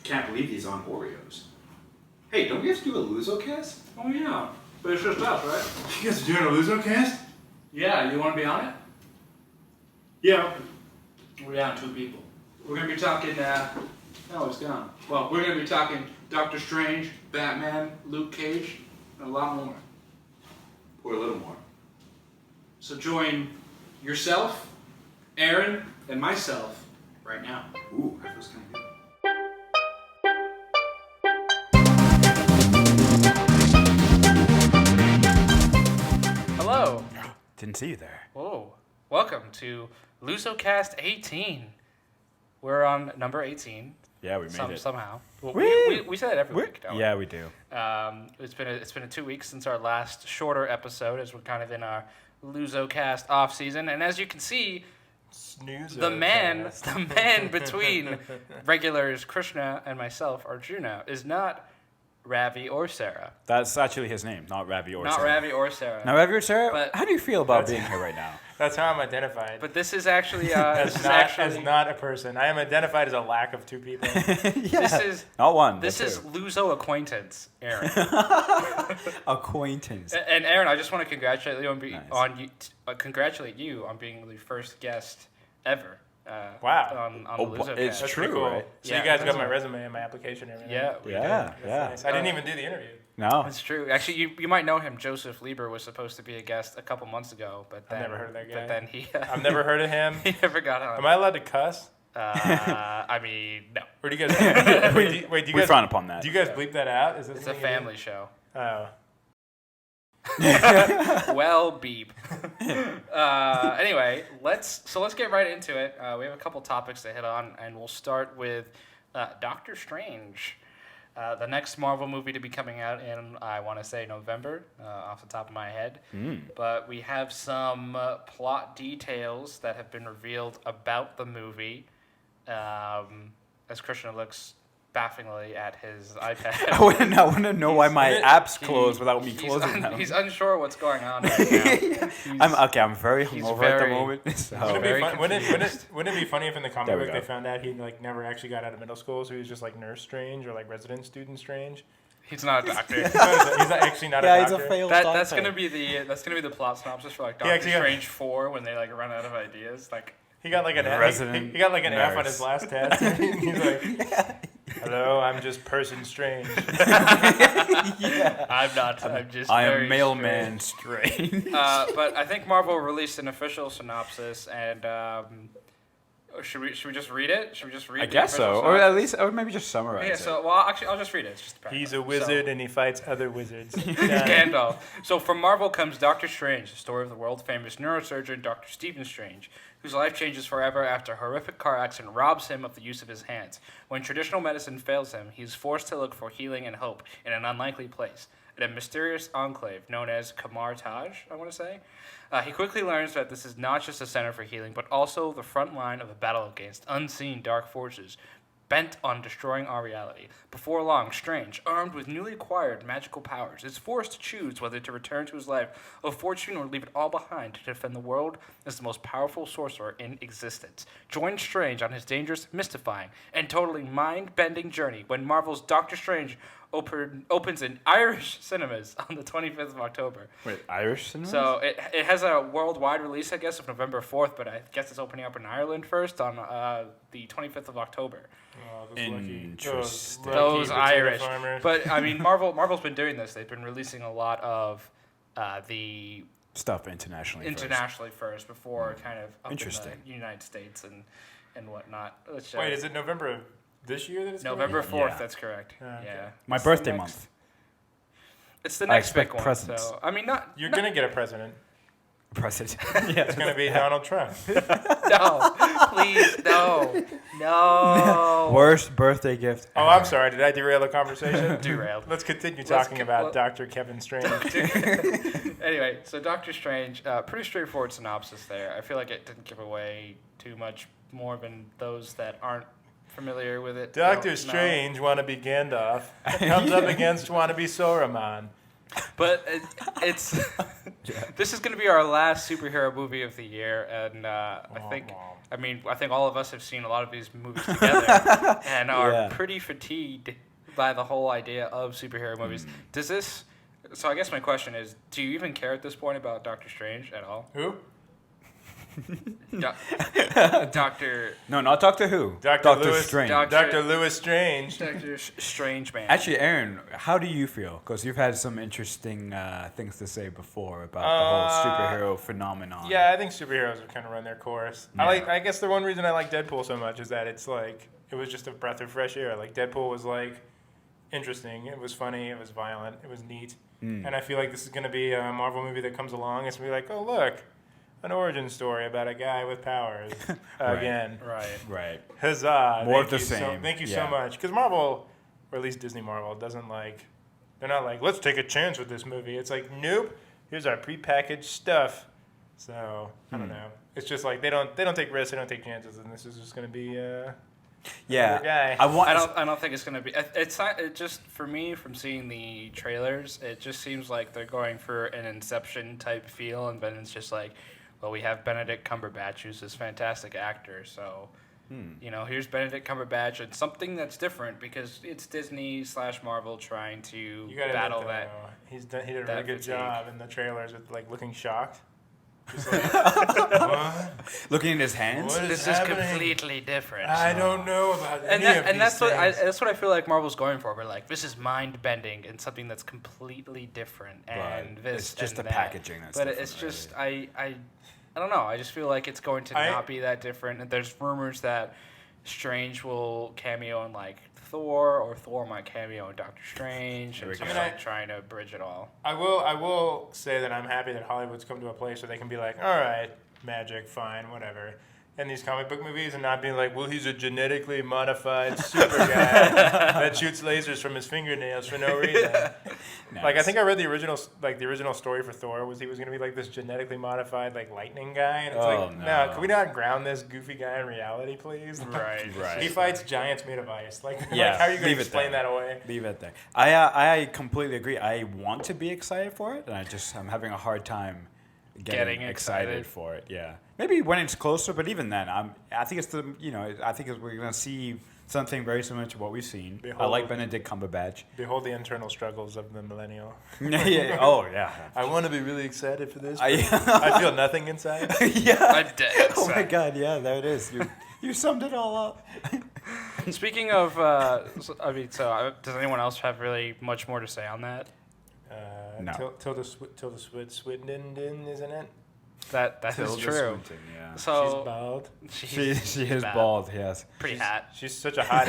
Can't believe he's on Oreos. Hey, don't we have to do a LuZoCast? Oh yeah, but it's just us, right? You guys are doing a LuZoCast? Yeah, you want to be on it? Yeah. We're down 2 people. We're going to be talking, oh, it's gone. Well, we're going to be talking Doctor Strange, Batman, Luke Cage, and a lot more. Or a little more. So join yourself, Aaron, and myself right now. Ooh, that feels kind of good. Hello. Didn't see you there. Whoa. Welcome to LuZoCast 18. We're on number 18. Yeah, we made it. Somehow. Well, Woo! we say that every week, don't we? Yeah, we do. It's been 2 weeks since our last shorter episode, as we're kind of in our LuZoCast off season, and as you can see, the man between regulars Krishna and myself, Arjuna, is not Ravi or Sarah. That's actually his name, not Ravi or Not Sarah. Ravi or Sarah. Now, Ravi or Sarah, But- how do you feel about being here right now? That's how I'm identified. But this is actually as not a person. I am identified as a lack of 2 people. This is Not one. this but is two. LuZo acquaintance, Aaron. Acquaintance. And Aaron, I just want to congratulate you on being Nice. congratulate you on being the first guest ever. Wow. On Oh, the LuZoCast. it's That's true, pretty cool. right? So Yeah, you guys that's got my right. resume and my application and everything. Yeah, we Yeah, did. yeah. Nice. I didn't even do the interview. No. It's true. Actually, you might know him. Joseph Lieber was supposed to be a guest a couple months ago, but then I've never heard of that guy. But then he I've never heard of him. he never got on. Am I allowed to cuss? I mean, no. Or do you guys? wait, do you We guys frown upon that. Do you guys bleep that out? Is this It's a something you do? family show. Oh. Well, beep. Anyway, let's get right into it. We have a couple topics to hit on, and we'll start with Doctor Strange, the next Marvel movie to be coming out in, I want to say, November, off the top of my head. But we have some plot details that have been revealed about the movie, as Krishna looks bafflingly at his iPad. I want to know why my app's closed without me closing them. He's unsure what's going on right now. I'm very hungover at the moment. So. Wouldn't it be funny if in the comic There we book go. they found out he never actually got out of middle school, so he was just like Nurse Strange or like Resident Student Strange? He's not a doctor. He's actually not a Yeah, he's doctor. a failed That's doctor. gonna be the plot synopsis for like He Doctor actually got- Strange 4 when they like run out of ideas. Like He got like an Resident he got like an F on nurse. his last test. He's like, "Hello, I'm just Person Strange." I'm not. I'm just. I very am mailman strange. But I think Marvel released an official synopsis, and should we just read it? Should we just read? I the guess official so, or at synopsis? least, or maybe just summarize Yeah. it. So actually, I'll just read it. It's just a paragraph. He's a wizard and he fights other wizards. Gandalf. So from Marvel comes Doctor Strange, the story of the world-famous neurosurgeon Dr. Stephen Strange, whose life changes forever after a horrific car accident robs him of the use of his hands. When traditional medicine fails him, he is forced to look for healing and hope in an unlikely place, at a mysterious enclave known as Kamar Taj, I want to say. He quickly learns that this is not just a center for healing, but also the front line of a battle against unseen dark forces bent on destroying our reality. Before long, Strange, armed with newly acquired magical powers, is forced to choose whether to return to his life of fortune or leave it all behind to defend the world as the most powerful sorcerer in existence. Join Strange on his dangerous, mystifying, and totally mind-bending journey when Marvel's Doctor Strange opens in Irish cinemas on the 25th of October. Wait, Irish cinema? So it has a worldwide release, I guess, of November 4th, but I guess it's opening up in Ireland first on the 25th of October. Oh, those lucky- Interesting. Those potato Irish. farmers. But, I mean, Marvel's been doing this. They've been releasing a lot of the Stuff internationally. first before kind of up Interesting. in the United States and whatnot. Let's Wait, is it November of this year that it's coming November out? 4th, Yeah. that's correct. Ah, okay. Yeah. My It's the birthday next- month. It's the I next big expect one. presents. So, I mean, You're gonna get a president. President. It's gonna be Donald Trump. No, please, no. Worst birthday gift. Oh, I'm sorry. Did I derail the conversation? Derailed. Let's continue Let's talking co- about well- Dr. Kevin Strange. Anyway, so Doctor Strange, pretty straightforward synopsis there. I feel like it didn't give away too much more than those that aren't familiar with it. Doctor don't know. Strange, wannabe Gandalf, comes up against wannabe Sauron. But it's this is going to be our last superhero movie of the year, and I think all of us have seen a lot of these movies together and are pretty fatigued by the whole idea of superhero movies. Does this? So I guess my question is: do you even care at this point about Doctor Strange at all? Who? Doctor. No, not Doctor Who. Dr. Strange. Dr. Lewis Strange. Doctor Strange Man. Actually, Aaron, how do you feel? Because you've had some interesting things to say before about the whole superhero phenomenon. Yeah, I think superheroes have kind of run their course. Yeah. I guess the one reason I like Deadpool so much is that it's like it was just a breath of fresh air. Like Deadpool was like interesting. It was funny. It was violent. It was neat. And I feel like this is going to be a Marvel movie that comes along. It's going to be like, oh look, an origin story about a guy with powers again. Right. Huzzah! More of the same. Thank you so much. Because Marvel, or at least Disney Marvel, doesn't like. They're not like, let's take a chance with this movie. It's like, nope. Here's our prepackaged stuff. So I don't know. It's just like they don't take risks. They don't take chances, and this is just going to be. Yeah. Guy. I don't think it's gonna be. It's not. It just for me from seeing the trailers, it just seems like they're going for an Inception type feel, and then it's just like, well, we have Benedict Cumberbatch, who's this fantastic actor, so. Here's Benedict Cumberbatch and something that's different because it's Disney / Marvel trying to battle that. He did a really good job in the trailers with like looking shocked. Just like, what? Looking at his hands. This is completely different. I don't know about that's things. what I feel like Marvel's going for. We're like, this is mind bending and something that's completely different, and this. It's just and the that. packaging that's But different, it's just I don't know. I just feel like it's going to not be that different. And there's rumors that Strange will cameo in like Thor, or Thor might cameo in Doctor Strange, and just trying to bridge it all. I will say that I'm happy that Hollywood's come to a place where they can be like, all right, magic, fine, whatever. In these comic book movies, and not being like, well, he's a genetically modified super guy that shoots lasers from his fingernails for no reason. Nice. Like I think I read the original story for Thor was he was going to be like this genetically modified like lightning guy, and it's no, can we not ground this goofy guy in reality, please? Right. He fights giants made of ice. Like how are you going to explain that away? Leave it there. I completely agree. I want to be excited for it, and I'm having a hard time getting excited for it. Yeah. Maybe when it's closer, but even then, I think we're gonna see something very similar to what we've seen. I like Benedict Cumberbatch. Behold the internal struggles of the millennial. Yeah. Oh yeah. I want to be really excited for this. I feel nothing inside. Yeah. I'm dead inside. Oh my God. Yeah, there it is. You summed it all up. Speaking of, does anyone else have really much more to say on that? No. Tilda Swinton, isn't it? That is Tilda true. Swinton, yeah. So she's bald. She is bald. Yes. Pretty hot. She's such a hot.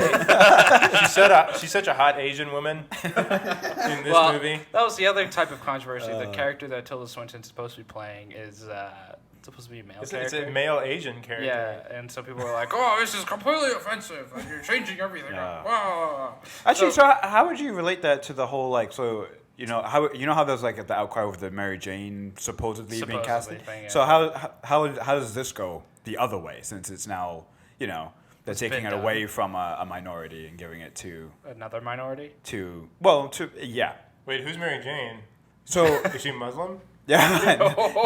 She's such a hot Asian woman in this movie. That was the other type of controversy. The character that Tilda Swinton's supposed to be playing is supposed to be a male character. It's a male Asian character. Yeah, and so people are like, "Oh, this is completely offensive. And you're changing everything." Wow. Actually, so how would you relate that to the whole how there's like the outcry over the Mary Jane supposedly being casted? Thing, yeah. So how does this go the other way, since it's now they're taking it away from a minority and giving it to another minority? Wait, who's Mary Jane? So is she Muslim? Yeah,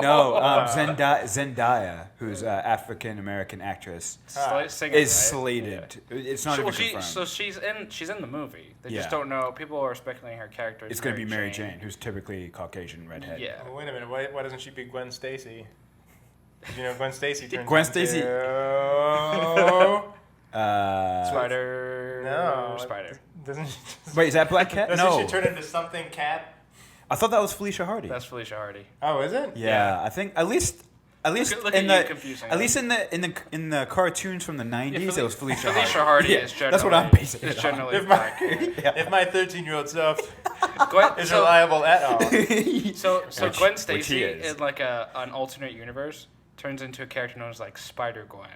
no. Zendaya, who's an African American actress, is slated. Yeah. It's not even confirmed. So she's in the movie. They just don't know. People are speculating her character. It's going to be Mary Jane, who's typically Caucasian redhead. Yeah. Well, wait a minute. Why doesn't she be Gwen Stacy? Gwen Stacy turns Gwen Stacy. Spider. No. Spider. Doesn't she? Wait, is that Black Cat? Doesn't she turn into something cat? I thought that was Felicia Hardy. That's Felicia Hardy. Oh, is it? Yeah. I think at least look in at the cartoons from the 90s, it was Felicia Hardy. Felicia Hardy is generally. That's what I'm basing it on. Generally if my 13-year-old self is reliable at all. So Gwen Stacy in like an alternate universe turns into a character known as like Spider Gwen.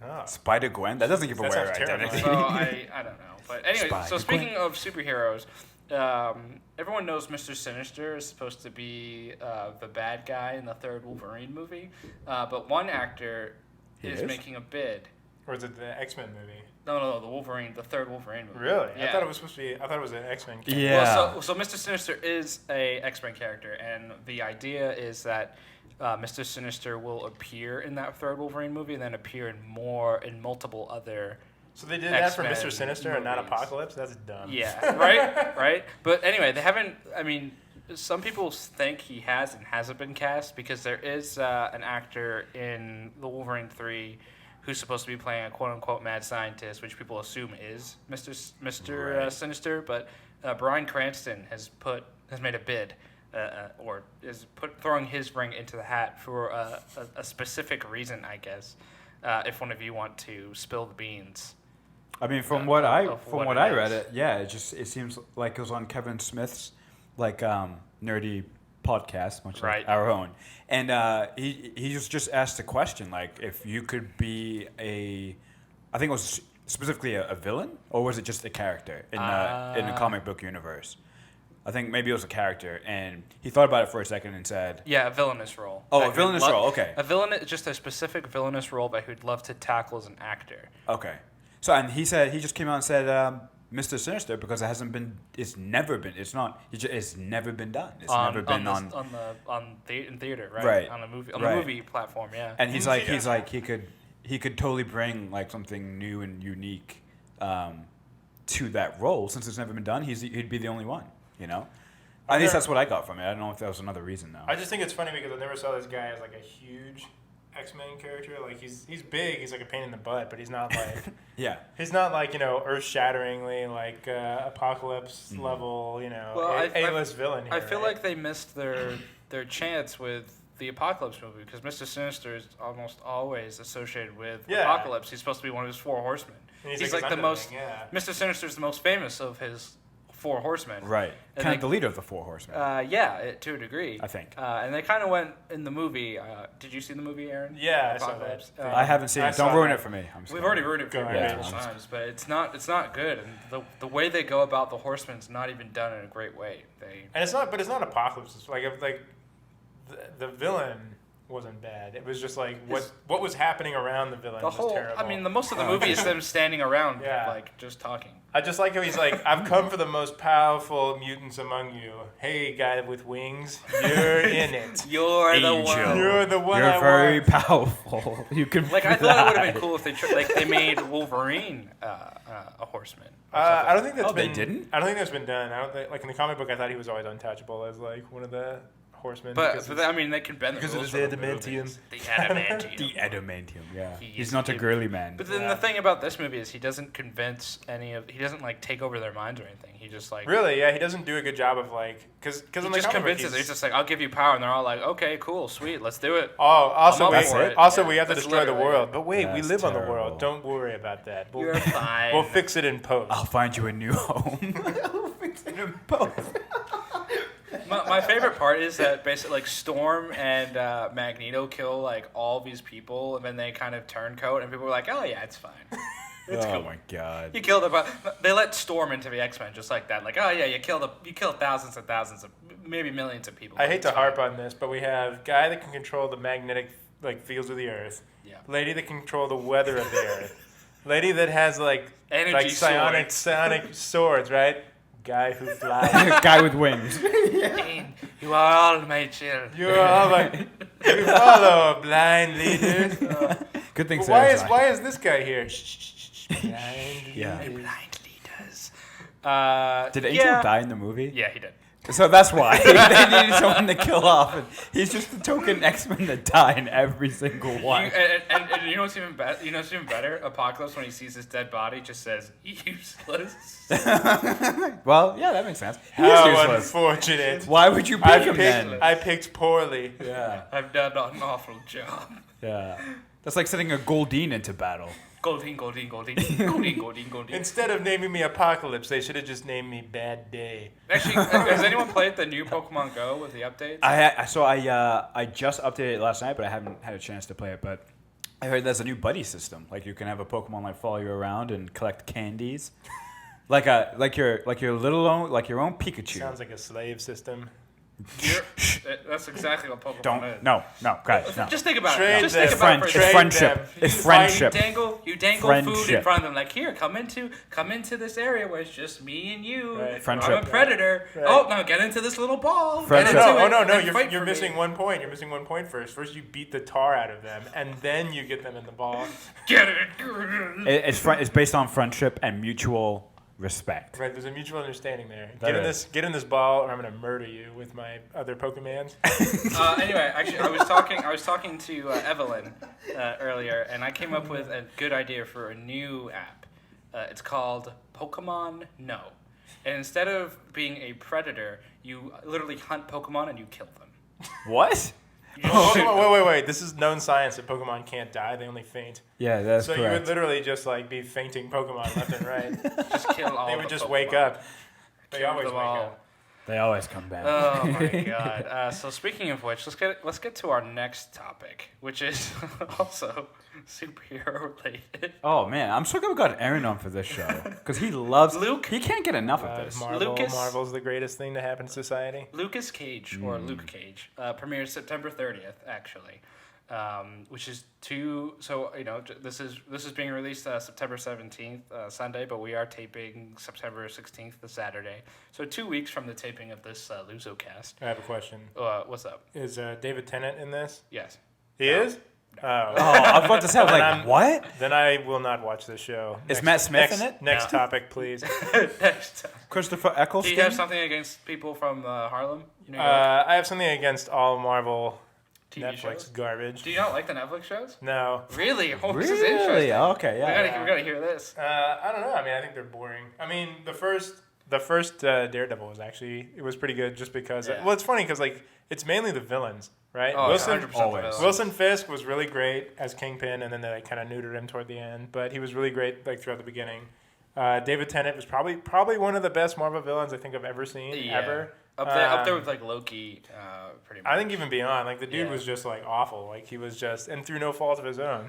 Oh. Spider Gwen? That doesn't give away her identity. So I don't know. But anyway, so speaking of superheroes, everyone knows Mister Sinister is supposed to be the bad guy in the third Wolverine movie, but one actor is making a bid Or is it the X-Men movie? No, the Wolverine, the third Wolverine movie. Really? Yeah. I thought it was supposed to be. I thought it was an X-Men character. Yeah. Well, so Mister Sinister is a X-Men character, and the idea is that Mister Sinister will appear in that third Wolverine movie, and then appear in multiple other. So they did that for X-Men Mister Sinister and not movies. Apocalypse? That's dumb. Yeah, right. But anyway, they haven't. I mean, some people think he has and hasn't been cast because there is an actor in the Wolverine 3 who's supposed to be playing a quote-unquote mad scientist, which people assume is Mister Right. Sinister. But Bryan Cranston has made a bid, or is throwing his ring into the hat for a specific reason, I guess. If one of you want to spill the beans. I mean, from what I read, is. it seems like it was on Kevin Smith's nerdy podcast, much Right. like our own, and he just asked a question like if you could be I think it was specifically a villain, or was it just a character in the comic book universe? I think maybe it was a character, and he thought about it for a second and said, Yeah, a villainous role. "Oh, That a villainous he'd role. Okay, A villain, just a specific villainous role that he'd love to tackle as an actor. okay." So, and he just came out and said, "Mr. Sinister," because it's never been done. It's never been in theater, right? Right. On the Right. movie platform, yeah. And he's like he could totally bring like something new and unique to that role since it's never been done. He'd be the only one, you know. At least that's what I got from it. I don't know if that was another reason though. I just think it's funny because I never saw this guy as like a huge X-Men character. Like he's big. He's like a pain in the butt, but he's not like Yeah. he's not like earth-shatteringly like Apocalypse level Well, A-list villain. Here, I feel right? like they missed their chance with the Apocalypse movie because Mr. Sinister is almost always associated with Yeah. Apocalypse. He's supposed to be one of his four horsemen. And He's like the his most. underling, yeah. Mr. Sinister's the most famous of his four horsemen. Right. And Kind they- of the leader of the Four Horsemen. To a degree. I think. And they kind of went in the movie. Did you see the movie, Aaron? Yeah, I saw Apocalypse. that. I haven't seen I it. Don't saw ruin that. it for me. I'm just We've kidding. already ruined it for you Yeah, multiple times, but it's not good. And the way they go about the Horsemen's not even done in a great way. And it's not Apocalypse. It's like the villain wasn't bad. It was just like what was happening around the villain The was whole, terrible. I mean, the most of the movie is them standing around, Yeah. like just talking. I just like how he's like, I've come for the most powerful mutants among you. Hey, guy with wings, you're in it. You're the Angel. one. You're the one You're I very want. powerful. You can. Like I thought it would have fly. been cool if they made Wolverine a horseman. or I don't something. think that's Oh, they been. didn't? I don't think that's been done. I don't think, like in the comic book, I thought he was always untouchable as like one of the horsemen. because I mean, they can bend the because of rules his for the adamantium. movies. The adamantium. The adamantium. Yeah. He's He's not a the- girly man. But then Yeah. the thing about this movie is he doesn't convince he doesn't like take over their minds or anything. He just like Really, yeah, he doesn't do a good job of like because he in the just comic book, convinces. He's just like, I'll give you power, and they're all like, okay, cool, sweet, let's do it. Oh, also I'm we, up for it. also Yeah, we have to that's destroy the literally world. it. But wait, we That's live on the terrible. world. Don't worry about that. You're fine. We'll fix it in post. I'll find you a new home. We'll fix it in both. My favorite part is that basically like Storm and Magneto kill like all these people, and then they kind of turncoat, and people are like, oh yeah, it's fine. It's Oh cool. my god. You killed they let Storm into the X-Men just like that. Like, oh yeah, you killed thousands and thousands of maybe millions of people. I hate It's to fine. harp on this, but we have guy that can control the magnetic like fields of the earth. Yeah. Lady that can control the weather of the earth. Lady that has like Energy psionic swords, right? Guy who flies. Guy with wings. Pain, you are all my children. You're all like we follow blind leaders. Good thing. But Sarah's why is this guy here? Shh, blind Yeah. leaders. Blind leaders. Did Angel yeah. die in the movie? Yeah, he did. So that's why they needed someone to kill off, and he's just the token X-Men that die in every single one. And you know what's even better? You know what's even better? Apocalypse, when he sees his dead body, just says useless. Well, yeah, that makes sense. He How is useless. unfortunate. Why would you pick him then? I picked poorly. Yeah, I've done an awful job. yeah. That's like sending a Goldine into battle. Goldine. Instead of naming me Apocalypse, they should have just named me Bad Day. Actually, has anyone played the new Pokemon Go with the updates? I just updated it last night, but I haven't had a chance to play it. But I heard there's a new buddy system. Like you can have a Pokemon like follow you around and collect candies, like your own Pikachu. Sounds like a slave system. That's exactly what Pokemon is. No, guys, no. Just think about Trade it. Just them. think about it. It's for a second. friendship. them. It's You friendship. You dangle food in Friendship. front of them, like, here, come into this area where it's just me and you. Right. Friendship. I'm a predator. Right. Oh, now get into this little ball. Friendship. Get into No, it and fight you're for missing me. 1 point. You're missing 1 point first. First you beat the tar out of them, and then you get them in the ball. Get it. It's based on friendship and mutual respect. Right, there's a mutual understanding there. That Get in this ball, or I'm gonna murder you with my other Pokemans. Anyway, actually, I was talking to Evelyn earlier, and I came up with a good idea for a new app. It's called Pokemon No, and instead of being a predator, you literally hunt Pokemon and you kill them. What? You just shoot them. Wait. This is known science that Pokemon can't die; they only faint. Yeah, that's So you would correct. literally just like be fainting Pokemon left and right. Just kill all. They the would just Pokemon. wake up. They Kill always them wake all. up. They always come back. Oh my god! So speaking of which, let's get to our next topic, which is also superhero related. Oh man, I'm so glad we got Aaron on for this show because he loves Luke? He can't get enough of this. Marvel's the greatest thing to happen to society. Lucas Cage, or Luke Cage, premieres September 30th, actually, which is so, this is being released September 17th, Sunday, but we are taping September 16th, the Saturday. So 2 weeks from the taping of this LuZoCast. I have a question. What's up? Is David Tennant in this? Yes. He is? Oh, I was about to say, I was like, what? Then I will not watch this show. Is Matt Smith in it? Next topic, please. Next. Christopher Do Eccleston? you have something against people from Harlem? New York? I have something against all Marvel TV Netflix shows? garbage. Do you not like the Netflix shows? No. Really? Oh, this is Really? interesting. Okay, yeah. We gotta hear this. I don't know. I mean, I think they're boring. I mean, the first Daredevil was pretty good just because. Yeah. Well, it's funny because like it's mainly the villains, right? Oh, Wilson 100% always. the villain. Wilson Fisk was really great as Kingpin, and then they kind of neutered him toward the end. But he was really great like throughout the beginning. David Tennant was probably one of the best Marvel villains I think I've ever seen ever. Up there with like Loki, pretty much. I think even beyond, like the dude Yeah. was just like awful. Like he was just, and through no fault of his own,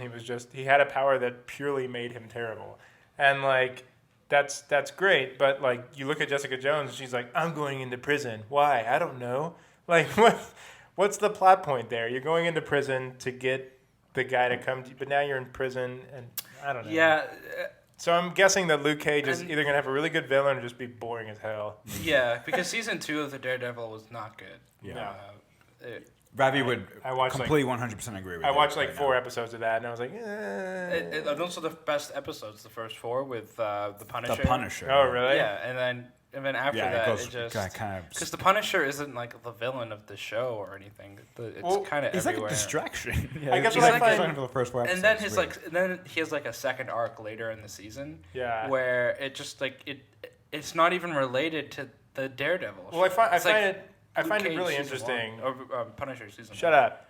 he had a power that purely made him terrible. And like that's great, but like you look at Jessica Jones, and she's like, I'm going into prison. Why? I don't know. Like what's the plot point there? You're going into prison to get the guy to come to you, but now you're in prison, and I don't know. Yeah, So I'm guessing that Luke Cage is And- either gonna have a really good villain or just be boring as hell. yeah, because season 2 of the Daredevil was not good. Yeah. It, Ravi would I watched, completely 100% agree with I you watched like right 4 now. episodes of that, and I was like, and those are the best episodes, the first 4 with the Punisher. The Punisher. Oh, really? Yeah, and then after Yeah, that, it goes it just kind of. because the Punisher isn't like the villain of the show or anything. It's Well, kind of He's like everywhere. a distraction. Yeah, I guess he's what I like find- distracting for the first 4 episodes. And then It's his weird. like, then he has like a second arc later in the season. Yeah. Where it just like it's not even related to the Daredevil. Well, I find It's like I Luke find it Cage really season interesting. 1, or Punisher season. Shut 1. up.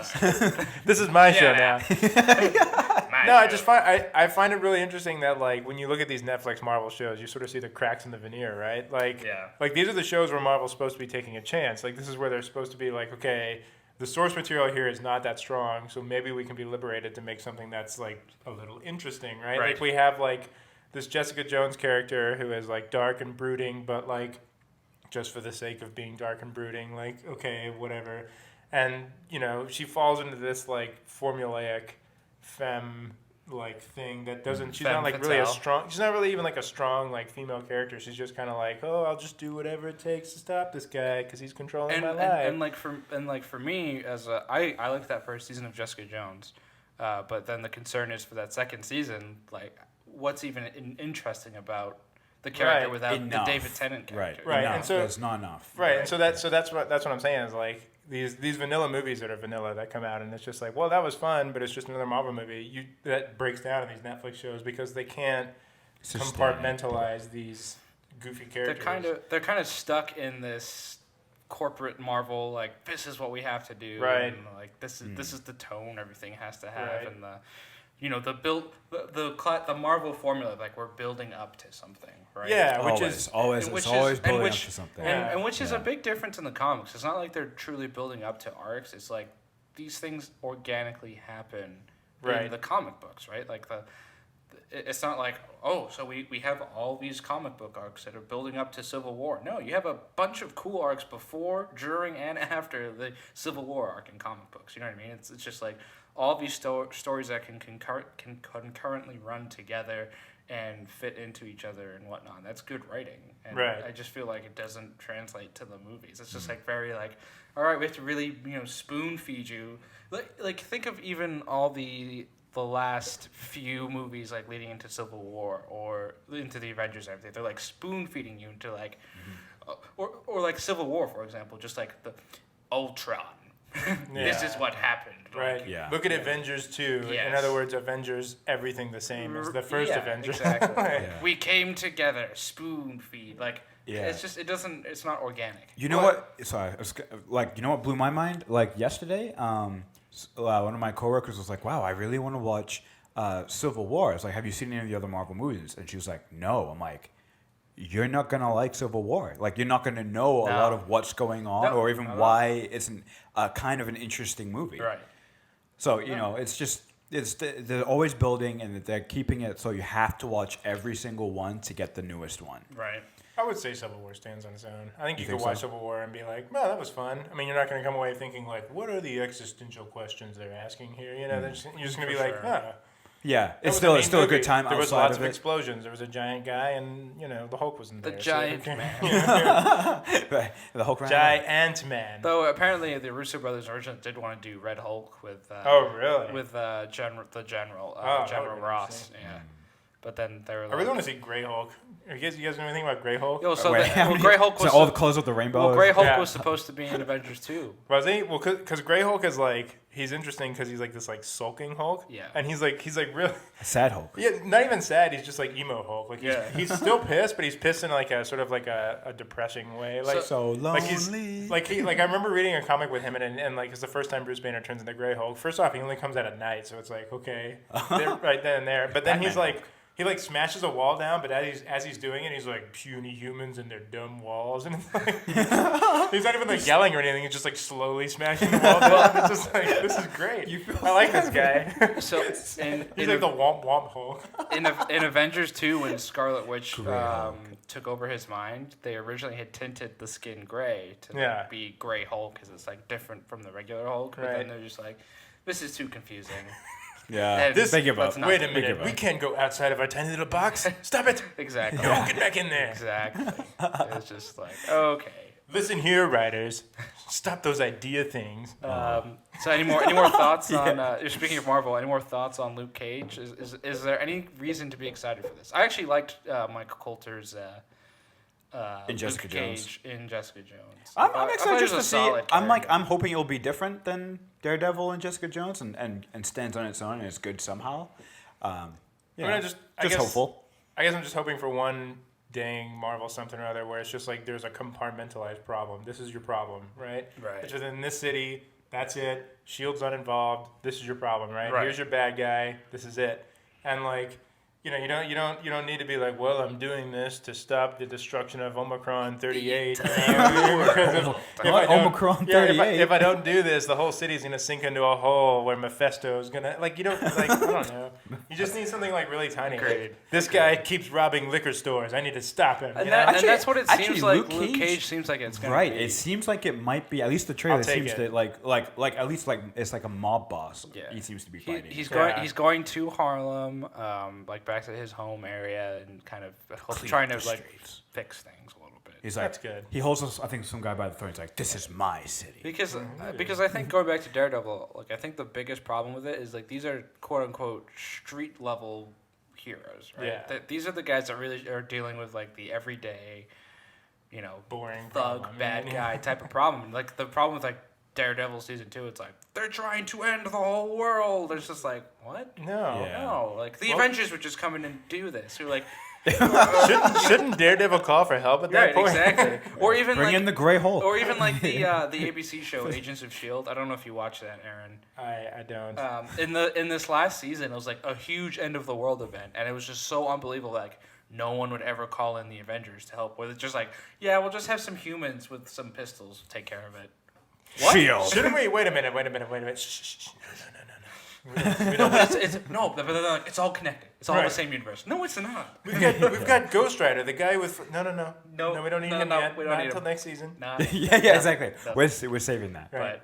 Sorry. This is my show Yeah. now. No, I just find it really interesting that like when you look at these Netflix Marvel shows, you sort of see the cracks in the veneer, right? Like, Yeah. like these are the shows where Marvel's supposed to be taking a chance. Like this is where they're supposed to be like, okay, the source material here is not that strong, so maybe we can be liberated to make something that's like a little interesting, right? Right. Like we have like this Jessica Jones character who is like dark and brooding, but like just for the sake of being dark and brooding, like okay, whatever. And you know, she falls into this like formulaic femme like thing that doesn't. She's Femme not like really a fatale. strong. She's not really even like a strong like female character. She's just kind of like, oh, I'll just do whatever it takes to stop this guy because he's controlling my life. And like for me as I liked that first season of Jessica Jones, but then the concern is for that second season, like what's even interesting about the character Right. without Enough. the David Tennant character? Right, Enough. and so- There's not enough. Right, and so that's what I'm saying is like these vanilla movies that are vanilla that come out, and it's just like, well, that was fun, but it's just another Marvel movie. That breaks down in these Netflix shows because they can't compartmentalize these goofy characters. They're kind of stuck in this corporate Marvel, like this is what we have to do, Right. And like this is the tone everything has to have, Right. and the Marvel formula, like we're building up to something, right? Yeah, Always, which is always, and it's which always is- and building which- up to something. And which is Yeah. a big difference in the comics. It's not like they're truly building up to arcs. It's like these things organically happen in Right. the comic books, right? Like it's not like, oh, so we have all these comic book arcs that are building up to Civil War. No, you have a bunch of cool arcs before, during, and after the Civil War arc in comic books. You know what I mean? It's just like, all these stories that can concurrently run together and fit into each other and whatnot. That's good writing. And Right. I just feel like it doesn't translate to the movies. It's just like very like, all right, we have to really spoon feed you. Like think of even all the last few movies like leading into Civil War or into the Avengers and everything. They're like spoon feeding you into like, or like Civil War for example, just like the Ultron. This is what happened. Right. Like, Yeah. Look at Avengers 2. Yes. In other words, Avengers everything the same as the first Avengers. Exactly. Yeah. We came together, spoon feed. Like Yeah. it's just it's not organic. You know what? Sorry, you know what blew my mind? Like yesterday, one of my coworkers was like, "Wow, I really want to watch Civil War." I was like, "Have you seen any of the other Marvel movies?" And she was like, "No." I'm like, "You're not gonna like Civil War. Like, you're not gonna know a lot of what's going on, No, or even not at why it's kind of an interesting movie." Right. So it's just they're always building, and they're keeping it so you have to watch every single one to get the newest one. Right. I would say Civil War stands on its own. I think you could think watch so? Civil War and be like, well, that was fun. I mean, you're not going to come away thinking, like, what are the existential questions they're asking here? You know, you're just going to be For like, sure. huh. Yeah, That it's was a still neat a good movie. time There was outside lots of of it. explosions. There was a giant guy, and, the Hulk wasn't The there. giant so man. Right, the Hulk ran out. Giant man. Though apparently the Russo brothers originally did want to do Red Hulk with Oh, really? with the general that General would've been Ross. interesting. Yeah. But then they were I like, really want to see Grey Hulk. You guys know anything about Grey Hulk? Yo, so Wait, Grey Hulk so was all the colors of the rainbow. Grey Hulk Yeah. was supposed to be in Avengers 2. Was he? Well, because Grey Hulk is like, he's interesting because he's like this like sulking Hulk. Yeah. And he's like really, Sad Hulk. yeah, not even sad. He's just like emo Hulk. Like he's still pissed, but he's pissed in like a sort of like a depressing way. Like So lonely. like I remember reading a comic with him and like it's the first time Bruce Banner turns into Grey Hulk. First off, he only comes out at night, so it's like okay, right then and there. But then he's like. He like smashes a wall down, but as he's doing it, he's like puny humans and their dumb walls, and it's like he's not even like yelling or anything. He's just like slowly smashing the wall down. It's just like this is great. I like this guy. So He's like the womp womp Hulk. in Avengers 2, when Scarlet Witch Grey Hulk. took over his mind, they originally had tinted the skin gray to Yeah. be Grey Hulk because it's like different from the regular Hulk. But Right. then they're just like, this is too confusing. Yeah, And they give up. let's not Wait do a it. minute, we can't go outside of our tiny little box. Stop it! Exactly. No, get back in there. Exactly. It's just like, okay. Listen here, writers. Stop those idea things. So any more thoughts on? You're speaking of Marvel. Any more thoughts on Luke Cage? Is there any reason to be excited for this? I actually liked Michael Coulter's In Jessica Luke Jones. Cage in Jessica Jones. I'm I thought excited he just was to a see. solid I'm character. hoping it'll be different than Daredevil and Jessica Jones, and stands on its own and is good somehow. I Just guess- hopeful. I guess I'm just hoping for one dang Marvel something or other where it's just like there's a compartmentalized problem. This is your problem, right? Right. It's within this city. That's it. Shield's not involved. This is your problem, right? Right. Here's your bad guy. This is it. And like, you don't need to be like, well, I'm doing this to stop the destruction of Omicron 38. Because if I don't- Omicron yeah, 38? if I don't do this, the whole city's gonna sink into a hole where Mephisto's gonna like. You don't like. I don't know. You just need something like really tiny. Agreed. Like, this guy keeps robbing liquor stores. I need to stop him. And, you know? and Actually- that's what it actually, seems like. Luke Luke Cage- Cage seems like it's gonna Right. be. It seems like it might be. At least the trailer take seems it. to like at least like it's like a mob boss. Yeah. He seems to be fighting. He's Yeah. going to Harlem, like back to his home area, and kind of trying to the like streets. fix things a little bit. He's like, That's good. He holds us. I think some guy by the throat. He's like, "This is my city." Because I think going back to Daredevil, like I think the biggest problem with it is like these are quote unquote street level heroes, right? Yeah. These are the guys that really are dealing with like the everyday, Boring thug problem. bad guy type of problem. Like the problem with like Daredevil season 2, it's like they're trying to end the whole world. It's just like what? No. Yeah. No, like the Well- Avengers would just come in and do this. You're like, Shouldn't Daredevil call for help at that right, point? exactly. Or even Bring like, in the Gray Hulk. or even like the ABC show Agents of Shield. I don't know if you watch that, Aaron. I don't. In this last season, it was like a huge end of the world event, and it was just so unbelievable. Like no one would ever call in the Avengers to help with it. Just like, yeah, we'll just have some humans with some pistols take care of it. What? Shield. Shouldn't we? Wait a minute. Shh. No, but but they're like, it's all connected. It's all Right. the same universe. No, it's not. We've got Ghost Rider, the guy with no, we don't need him no, yet. we don't Not need until him. next season. Nah. yeah, exactly. No. We're saving that. Right.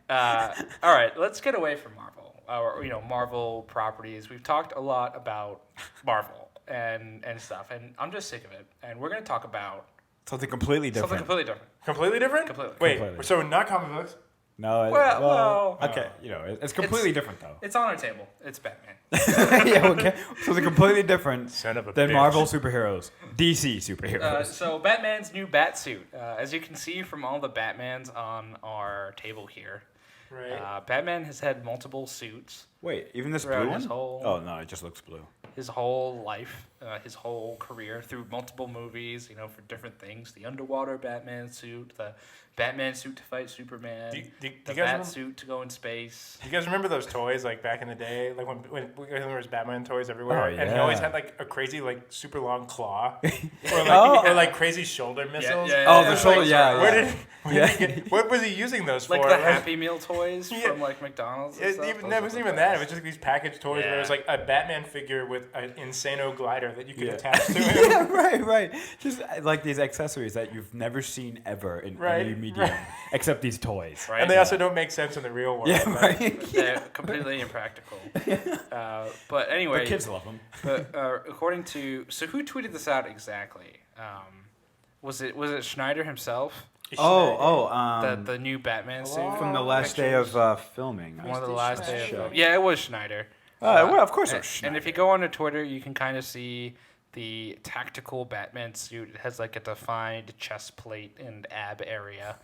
But all right, let's get away from Marvel. or Marvel properties. We've talked a lot about Marvel and stuff, and I'm just sick of it. And we're gonna talk about Something completely different. something completely different. Completely different? Completely. Wait, Completely. so not comic books? No, Well, okay, it's completely different though. It's on our table. It's Batman. Yeah, okay. So they're completely different Son of a than bitch. Marvel superheroes, DC superheroes. So Batman's new Batsuit. As you can see from all the Batmans on our table here, Right. Batman has had multiple suits Wait, even this throughout blue his one? whole- Oh no, it just looks blue. his whole life, his whole career through multiple movies, for different things. The underwater Batman suit, the Batman suit to fight Superman, Do the you guys Bat suit to go in space. Do you guys remember those toys like back in the day, like when there was Batman toys everywhere, Oh, and he yeah. always had like a crazy like super long claw, Oh. or like crazy shoulder missiles. Oh, the It's shoulder, like, yeah, Where yeah. did he get? What was he using those Like for? the Happy Meal toys Yeah. from like McDonald's. And stuff. It Those wasn't were the even that. It best. was just like these packaged toys where it was Yeah. like a Batman figure with an Insano glider that you could Yeah. attach to him. Yeah, right. Just like these accessories that you've never seen ever in Right, any medium, right. except these toys. Right. And they also don't make sense in the real world. Yeah, but- right. They're completely impractical. But anyway, The kids love them. but according to who tweeted this out exactly? Was it Schneider himself? The new Batman suit from the last day of filming. one of the last day of Schneider. film. Yeah, it was Schneider. Well, of course it And, was Schneider. and if you go onto Twitter, you can kind of see the tactical Batman suit. It has like a defined chest plate and ab area.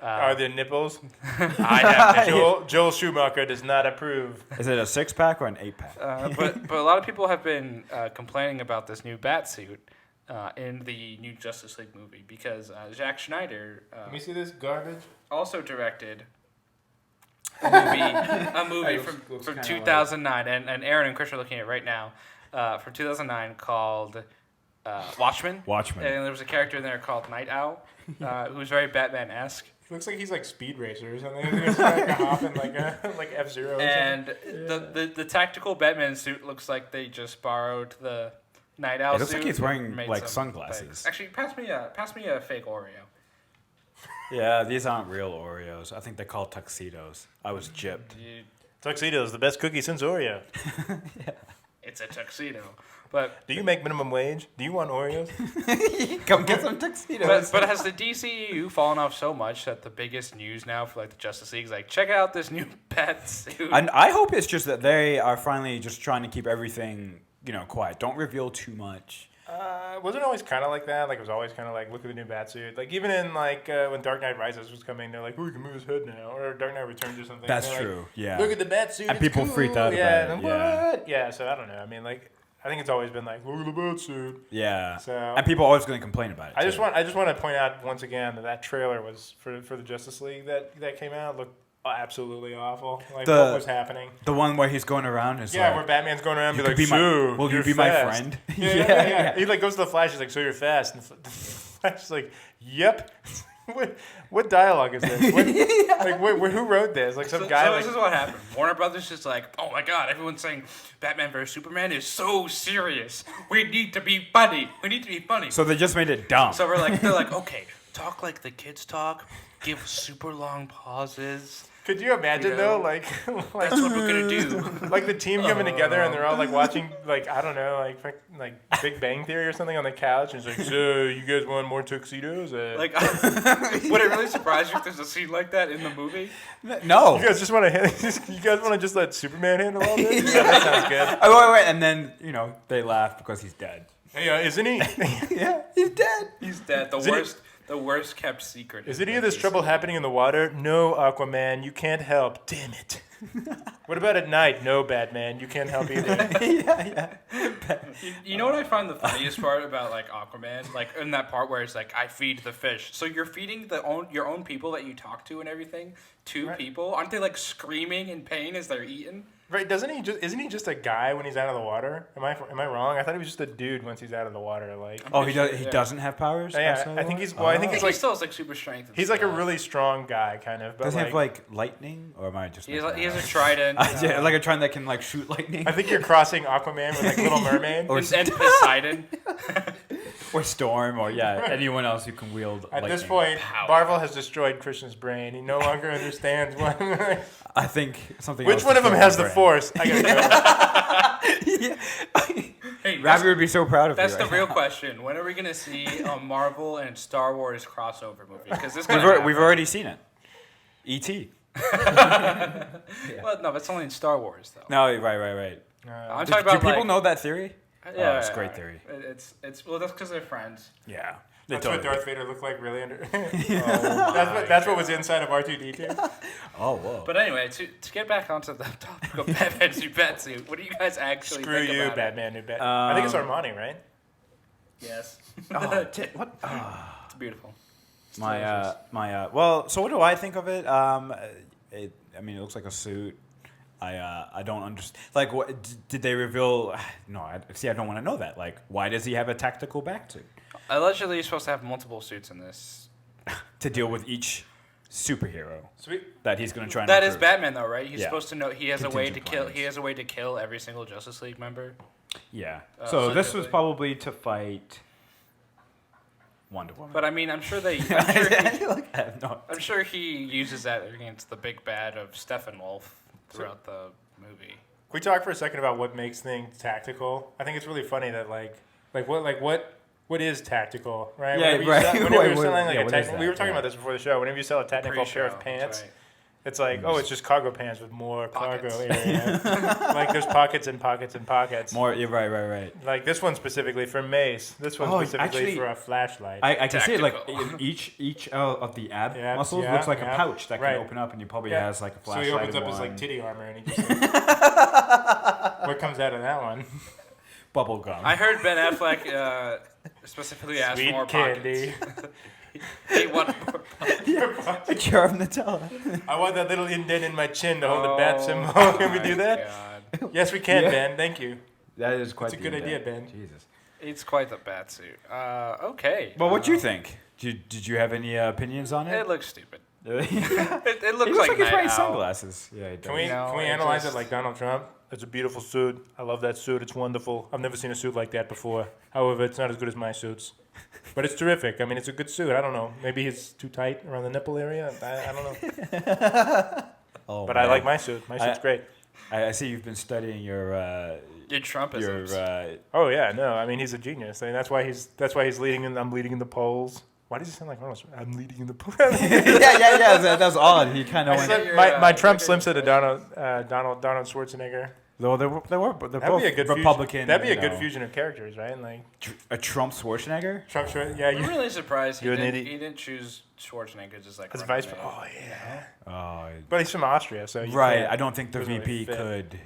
Are there nipples? I have Joel Schumacher does not approve. Is it a 6-pack or an 8-pack? but a lot of people have been complaining about this new Batsuit in the new Justice League movie because Zack Schneider Let me see this garbage. also directed a movie looks from kinda 2009, and Aaron and Krishna are looking at it right now, from 2009 called Watchmen. Watchmen. And there was a character in there called Night Owl, who's very Batman-esque. He looks like he's like Speed Racer or something. He's like hopping like F-Zero. And the tactical Batman suit looks like they just borrowed the Night Owl It looks suit. like he's wearing, and made like, some sunglasses. legs. Actually, pass me a fake Oreo. Yeah, these aren't real Oreos. I think they're called tuxedos. I was gypped. Tuxedo is the best cookie since Oreo. It's a tuxedo. But Do you make minimum wage? Do you want Oreos? Come get some tuxedos. but has the DCEU fallen off so much that the biggest news now for like the Justice League is like, check out this new Bat suit. And I hope it's just that they are finally just trying to keep everything, quiet. Don't reveal too much. Wasn't it always kind of like that? Like it was always kind of like, look at the new Batsuit. Like even in like when Dark Knight Rises was coming, they're like, oh, we can move his hood now, or Dark Knight Returns or something. That's They're like, true. Yeah. Look at the Batsuit. And it's people cool. freaked out yeah, about and it, yeah. What? Yeah. So I don't know. I mean, like I think it's always been like, look at the Batsuit. Yeah. So And people are always going to complain about it. I just too. want to point out once again that trailer was for the Justice League that came out looked absolutely awful. Like what was happening? The one where he's going around is Yeah, like, where Batman's going around and you be could like, be my- "So, will you you're be my fast." friend? Yeah. He like goes to the Flash. He's like, "So you're fast." And the Flash is like, "Yep." what dialogue is this? Who wrote this? Like some guy. So Like, this is what happened. Warner Brothers is like, oh my god, everyone's saying Batman vs Superman is so serious. We need to be funny. We need to be funny. So they just made it dumb. So they're like, okay, talk like the kids talk. Give super long pauses. could you imagine You know, though, like That's what we're gonna do. like the team coming together and they're all like watching, like I don't know, like Big Bang Theory or something on the couch, and it's like, so you guys want more tuxedos? Like, would it really surprise you if there's a scene like that in the movie? No. you guys just want to you guys want to just let Superman handle all this? Yeah, that sounds good. Oh, wait. And then, they laugh because he's dead. Hey, isn't he? Yeah, he's dead. He's dead. The worst kept secret. Is any of this trouble happening in the water? No, Aquaman, you can't help. Damn it. What about at night? No, Batman, you can't help either. You know what I find the funniest part about like Aquaman, like in that part where it's like I feed the fish. So you're feeding your own people that you talk to and everything to Right. people. Aren't they like screaming in pain as they're eating? Right? Isn't he just a guy when he's out of the water? Am I wrong? I thought he was just a dude once he's out of the water. Like, Oh, he does. He Yeah. doesn't have powers. yeah, outside I of think that? he's. Well, I think I it's think he like still has like super strength. And he's like a stuff. really strong guy, kind of. But Does he have like, lightning, or am I just? He has making a that up? trident. Yeah, like a trident that can shoot lightning. I think you're crossing Aquaman with like Little Mermaid. Or and Poseidon. or Storm, or anyone else who can wield. At this lightning. point, Power. Marvel has destroyed Krishna's brain. He no longer understands what. I think something. Which else one of them destroyed has my the brain. Force? I gotta go. Hey, Ravi would be so proud of that's you. the right real now. question. When are we gonna see a Marvel and Star Wars crossover movie? Because this We've already seen it. E.T. Well, no, that's only in Star Wars though. No, right. I'm Do talking about people like, know that theory? Yeah, Oh, it's a great theory. It's well, that's because they're friends. Yeah. That's what Darth Vader looked like, really. Oh, That's what was inside of R2D2. Oh, whoa. But anyway, to get back onto the topic of Batman's new Batsuit, what do you guys actually Screw think you, about Batman, new Batman. I think it's Armani, right? it? Yes. What? It's beautiful. It's Well, so what do I think of it? It looks like a suit. I don't understand. Like, what did they reveal? No, I don't want to know that. Like, why does he have a tactical Batsuit? Allegedly, you're supposed to have multiple suits in this. To deal with each superhero Sweet. that he's going to try and That is recruit. Batman, though, right? He's Yeah. supposed to know he has a way to Contingent kill. plans. He has a way to kill every single Justice League member. Yeah. So So this was allegedly. probably to fight Wonder Woman. But I mean, I'm sure they. I'm sure he uses that against the big bad of Steppenwolf throughout the movie. Can we talk for a second about what makes things tactical? I think it's really funny that what is tactical, right? Yeah, Whenever you right. sell- whenever you're What- selling like yeah, a what is technical, that? we were talking Yeah. about this before the show. Whenever you sell a technical pair of Pre-show, pants, that's right. it's like, oh, it's just cargo pants with more Pockets. cargo area. Like there's pockets and pockets and pockets. More, yeah, right. Like this one specifically for mace. This one Oh, specifically actually, for a flashlight. I can see it like Tactical. in each of the ab Abs, muscles yeah, looks like yeah. a pouch that Right. can open up, and he probably Yeah. has like a So flashlight. he opens in up his one. like titty armor and he just what comes out of that one? bubble gum. I heard Ben Affleck specifically ask for Sweet more candy. pockets. He wanted more pockets. a jar of Nutella. I want that little indent in my chin to hold the bat symbol. Oh Can we do my that? God. Yes, we can, Yeah. Ben. Thank you. That is quite. That's a good idea, Ben. Jesus. It's quite the Batsuit. Okay. Well, what do you think? Did you have any opinions on It it? looks stupid. It It looks looks like he's Night wearing Owl. sunglasses. Yeah, he does. Can we No, can we it analyze just- it like Donald Trump? It's a beautiful suit. I love that suit. It's wonderful. I've never seen a suit like that before. However, it's not as good as my suits. But it's terrific. I mean, it's a good suit. I don't know. Maybe it's too tight around the nipple area. I don't know. Oh, But I man. like my suit. My suit's great. I see you've been studying your Your Trumpisms. Oh yeah, no. I mean, he's a genius. I mean, that's why he's leading. I'm leading in the polls. Why does he sound like Arnold? I'm leading in the polls. yeah. That was odd. He kind of I went. said, You're, my Trump you're slim said to Donald Schwarzenegger. Though they're both That'd be a good Republican. Fusion. That'd be a you good know. fusion of characters, right? Like A Trump Schwarzenegger. Trump, yeah, I'm you really surprised he You're an didn't, idiot. he didn't choose Schwarzenegger just like as running vice. mate. Oh yeah, Oh, but he's from Austria, so you right. can't- I don't think the doesn't really VP fit. could,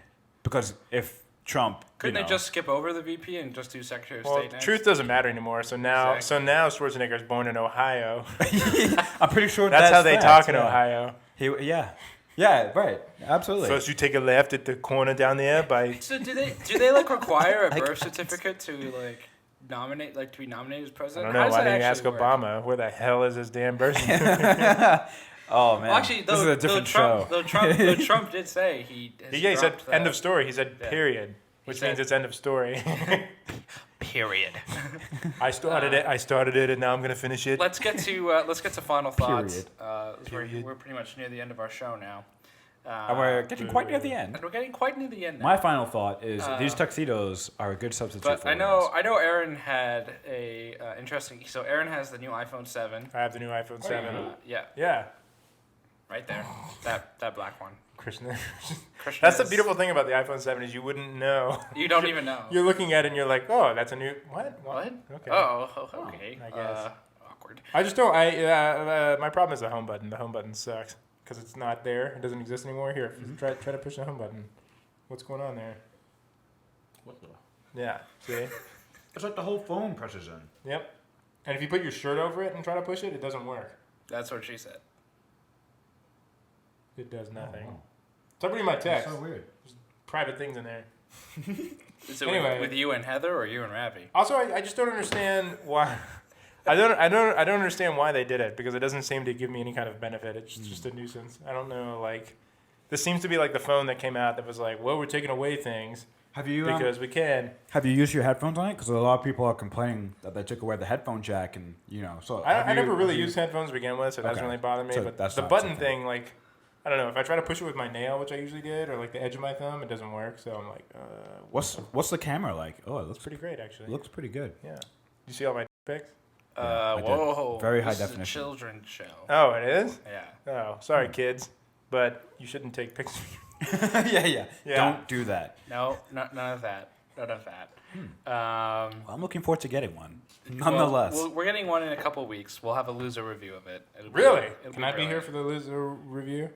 because if Trump, Couldn't you they know, just skip over the VP and just do Secretary of Well, State next? truth doesn't matter anymore. So now, Exactly. Schwarzenegger is born in Ohio. I'm pretty sure That's how they fact, talk in yeah. Ohio. Yeah, right. Absolutely. First, you take a left at the corner down there by. So do they like require a birth certificate to like nominate to be nominated as I president? don't How know. does Why that didn't you ask actually work? Obama? Where the hell is his damn birth certificate? oh man, Well, actually, this is a different show. Though Trump did say he. Has Yeah, he said dropped end the- of story. He said Yeah. period, which said- means it's end of story. Period. I started it, and now I'm gonna finish it. let's get to final thoughts. Period. We're pretty much near the end of our show now. And we're getting quite near the end. And we're getting quite near the end now. My final thought is these tuxedos are a good substitute But for I know those. Aaron had a interesting. So Aaron has the new iPhone 7. I have the new iPhone 7. Yeah, Yeah, right there. That black one. Krishna. Krishna That's the is- beautiful thing about the iPhone 7 is you wouldn't know. You don't even know. You're looking at it and you're like, oh, that's a new what? What? Okay. Oh, okay. I guess. Awkward. I just don't. My problem is the home button. The home button sucks because it's not there. It doesn't exist anymore. Here, try to push the home button. What's going on there? Yeah. See. It's like the whole phone presses in. Yep. And if you put your shirt over it and try to push it, it doesn't work. That's what she said. It does nothing. Oh, wow. So I'm reading my text. So weird. Private things in there. Is it Anyway. with you and Heather or you and Ravi? Also, I just don't understand why. I don't understand why they did it because it doesn't seem to give me any kind of benefit. It's just a nuisance. I don't know. Like, this seems to be like the phone that came out that was like, well, we're taking away things, Have you because we can. have you used your headphones on it? Because a lot of people are complaining that they took away the headphone jack, and so I never really used headphones to begin with, so it doesn't Okay. really bother me. So But that's the not button something. thing, like, I don't know. If I try to push it with my nail, which I usually did, or like the edge of my thumb, it doesn't work. So I'm like, What's the camera like? Oh, it looks pretty great actually. looks pretty good. Yeah. You see all my pics? I did. Whoa. Very high this definition. Is a children's show. Oh, it is. Yeah. Oh, sorry, kids, but you shouldn't take pictures. yeah. Yeah. Don't do that. No, none of that. None of that. Well, I'm looking forward to getting one. Well, Nonetheless. we're getting one in a couple weeks. We'll have a LuZo review of it. Really? It'll Can I be here brilliant. for the LuZo review?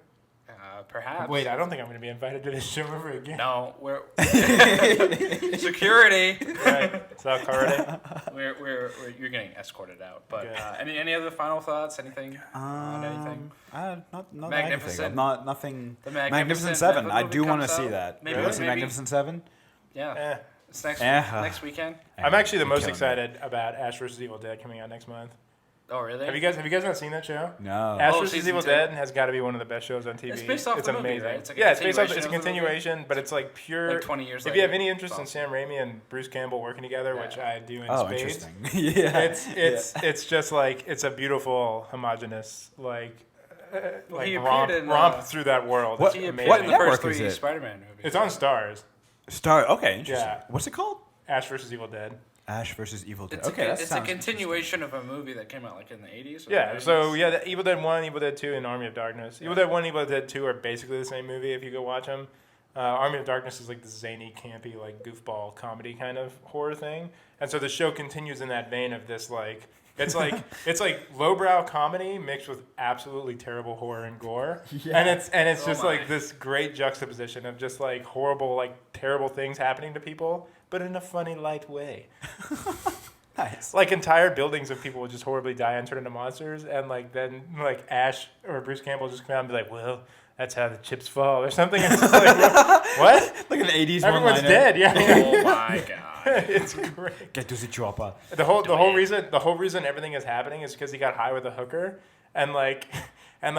Perhaps. Wait, I don't think I'm going to be invited to this show ever again. No, we're security. Right. So already. You're getting escorted out. But Okay. any other final thoughts? Anything on anything? Not Magnificent. Not nothing. The Magnificent Seven. Netflix I movie do want to comes see out. that. Maybe- You want to see maybe- Magnificent Seven? Yeah. It's next next weekend. I'm actually the most Killing me. excited about Ash vs. Evil Dead coming out next month. Oh, really? Have you guys not seen that show? No. Ash Oh, vs. season Evil 2. Dead has got to be one of the best shows on TV. It's based off the movie, amazing. right? It's like a It's based off. continuation It's a of the movie? continuation, but it's like pure. Like 20 years If later. you have any interest in Awesome. Sam Raimi and Bruce Campbell working together, which I do in Oh, spades, interesting. yeah. it's just like it's a beautiful, homogenous he romp, appeared in, romp through that world. What- It's He amazing. appeared in the network first is 3 it? Spider-Man movies. It's on Stars. Star. Okay, interesting. Yeah. What's it called? Ash vs. Evil Dead. Ash versus Evil Dead. It's Okay, that it's a sounds continuation of a movie that came out like in the 80s. Or Yeah, the so 90s. yeah, the Evil Dead 1, Evil Dead 2, and Army of Darkness. Evil Dead 1 and Evil Dead 2 are basically the same movie if you go watch them. Army of Darkness is like the zany, campy, like goofball comedy kind of horror thing. And so the show continues in that vein of this it's like lowbrow comedy mixed with absolutely terrible horror and gore. Yeah. And it's Oh just my. like this great juxtaposition of just like horrible, like terrible things happening to people, but in a funny, light way. nice. Like entire buildings of people would just horribly die and turn into monsters, and like then like Ash or Bruce Campbell just come out and be like, "Well, that's how the chips fall," or something. And it's just like, what? Like an 80s Everyone's one-liner. dead. Yeah, Oh my god. it's great. Get to the chopper. The whole reason everything is happening is because he got high with a hooker, and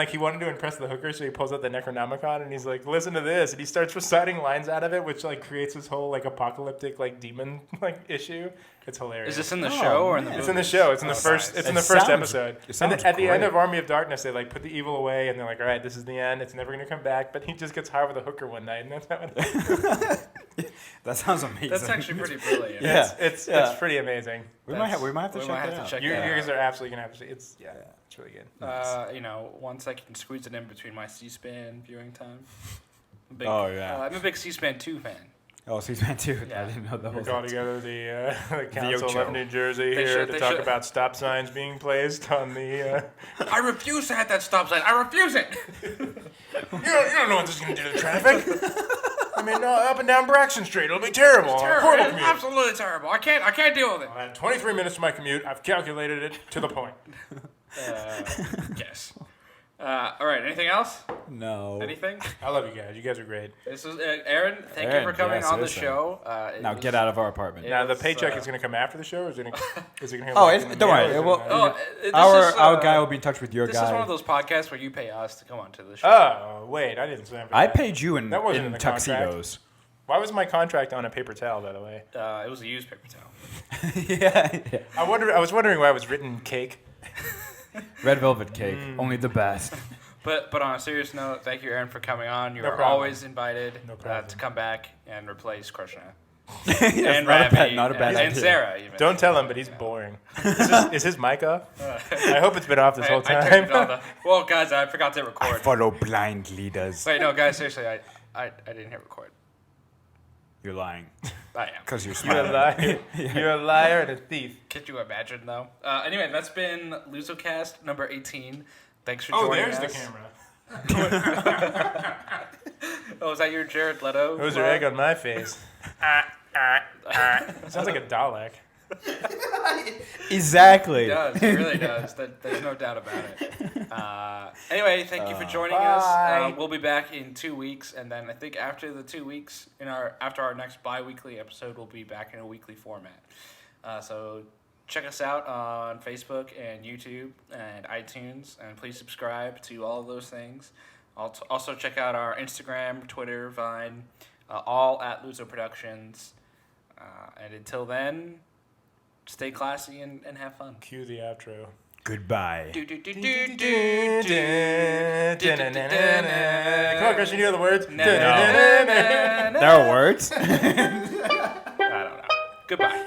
he wanted to impress the hooker, so he pulls out the Necronomicon and he's like, "Listen to this," and he starts reciting lines out of it, which like creates this whole like apocalyptic like demon like issue. It's hilarious. Is this in the Oh, show or in the man. movie? It's in the show. It's in the Oh, first. nice. It's in It the first sounds- episode. it sounds At the end great. of Army of Darkness, they like put the evil away, and they're like, "All right, this is the end. It's never gonna come back." But he just gets high with a hooker one night, and that's how it. That sounds amazing. That's actually pretty brilliant. Yeah. It's pretty amazing. We might have to we check might that have to out. check You that out. guys are absolutely gonna have to see. It's really good. Once I can squeeze it in between my C-SPAN viewing time. Oh, yeah. I'm a big C-SPAN 2 fan. Oh, Seaman 2. Yeah. I didn't know that We're was calling together the Council Ocho. of New Jersey They here should- to they talk should- about stop signs being placed on the. I refuse to hit that stop sign. I refuse it. You don't know what this is gonna do to the traffic. I mean, up and down Braxton Street, it'll be terrible. Terrible. Horrible It's commute. absolutely terrible. I can't deal with it. I had 23 minutes to my commute. I've calculated it to the point. Yes. All right. Anything else? No. Anything? I love you guys. You guys are great. This is Aaron. Thank you Aaron, for coming yeah, on the seriously. show. Now get out of our apartment. It Now, the was, paycheck is going to come after the show, or is it going to come Oh, back it's, in the don't mail, worry. or is It it will, gonna- this our is, guy will be in touch with your This guy. is one of those podcasts where you pay us to come on to the show. Oh, wait. I didn't sign for I that. paid you in, That wasn't in the contract. tuxedos. Why was my contract on a paper towel, by the way? It was a used paper towel. yeah. I was wondering why it was written cake. Red velvet cake. Only the best. But on a serious note, thank you, Aaron, for coming on. You No are problem. always invited No problem. to come back and replace Krishna. Yes, And not, Ravi, not a bad and, idea. and Sarah, even. Don't tell him, but he's boring. Is his mic off? I hope it's been off this whole I time. turned it on well, guys, I forgot to record. Follow blind leaders. Wait, no, guys, seriously, I didn't hit record. You're lying. I am. Because you're You're a smiling. liar. You're a liar and a thief. Could you imagine, though? Anyway, that's been LuZoCast number 18. Thanks for Oh, joining there's us. the camera. Oh, is that your Jared Leto? There's your egg on my face. Sounds like a Dalek. Exactly. It does. It really does. There's no doubt about it. Anyway, thank you for joining us. bye. We'll be back in 2 weeks, and then I think after the 2 weeks, after our next bi-weekly episode, we'll be back in a weekly format. So check us out on Facebook and YouTube and iTunes, and please subscribe to all of those things. Also check out our Instagram, Twitter, Vine, all at LuZo Productions. And until then, stay classy and have fun. Cue the outro. Goodbye. Come on, Krishna, you know the words? There are words? I don't know. Goodbye.